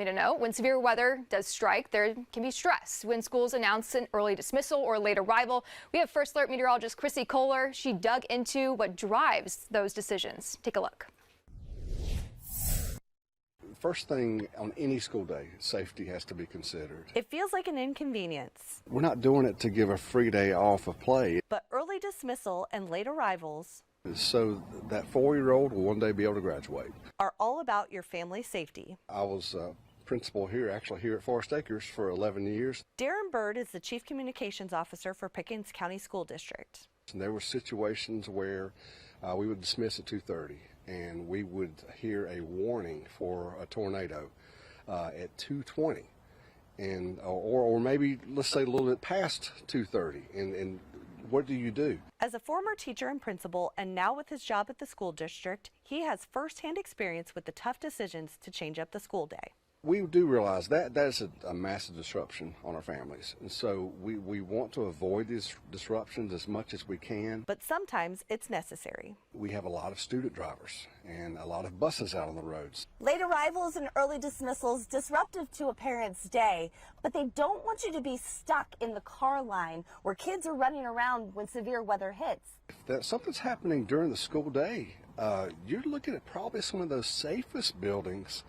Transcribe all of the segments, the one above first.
To know, when severe weather does strike, there can be stress when schools announce an early dismissal or late arrival. We have First Alert Meteorologist Chrissy Kohler. She dug into what drives those decisions. Take a look. First thing on any school day, safety has to be considered. It feels like an inconvenience. We're not doing it to give a free day off of play. But early dismissal and late arrivals So that 4-year-old will one day be able to graduate. Are all about your family's safety. I was principal here at Forest Acres for 11 years. Darren Bird is the Chief Communications Officer for Pickens County School District. And there were situations where we would dismiss at 2:30 and we would hear a warning for a tornado at 2:20 and or maybe let's say a little bit past 2:30 and what do you do? As a former teacher and principal and now with his job at the school district, he has firsthand experience with the tough decisions to change up the school day. We do realize that is a massive disruption on our families, and so we want to avoid these disruptions as much as we can. But sometimes it's necessary. We have a lot of student drivers and a lot of buses out on the roads. Late arrivals and early dismissals disruptive to a parent's day, but they don't want you to be stuck in the car line where kids are running around when severe weather hits. If something's happening during the school day, you're looking at probably some of those safest buildings.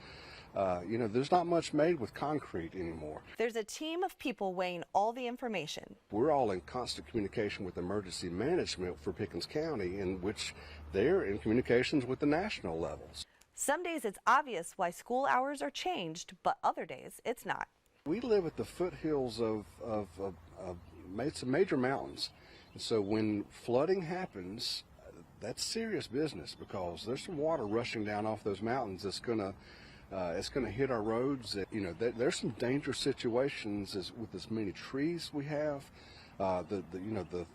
There's not much made with concrete anymore. There's a team of people weighing all the information. We're all in constant communication with emergency management for Pickens County, in which they're in communications with the national levels. Some days it's obvious why school hours are changed, but other days it's not. We live at the foothills of some major mountains, and so when flooding happens, that's serious business because there's some water rushing down off those mountains that's going to hit our roads. There's some dangerous situations with as many trees we have. The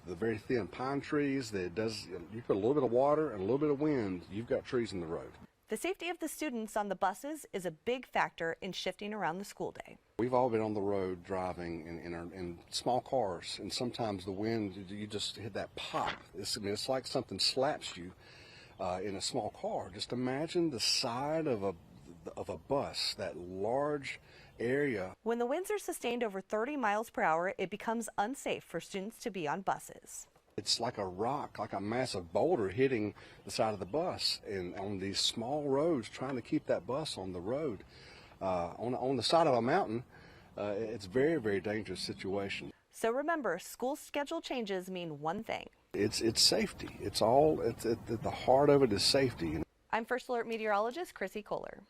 very thin pine trees. You put a little bit of water and a little bit of wind, you've got trees in the road. The safety of the students on the buses is a big factor in shifting around the school day. We've all been on the road driving in small cars, and sometimes the wind, you just hit that pop. It's like something slaps you in a small car. Just imagine the side of a bus, that large area. When the winds are sustained over 30 miles per hour, it becomes unsafe for students to be on buses. It's like a rock, like a massive boulder hitting the side of the bus, and on these small roads, trying to keep that bus on the road, on the side of a mountain, it's a very, very dangerous situation. So remember, school schedule changes mean one thing. It's safety. It's at the heart of it is safety. I'm First Alert Meteorologist Chrissy Kohler.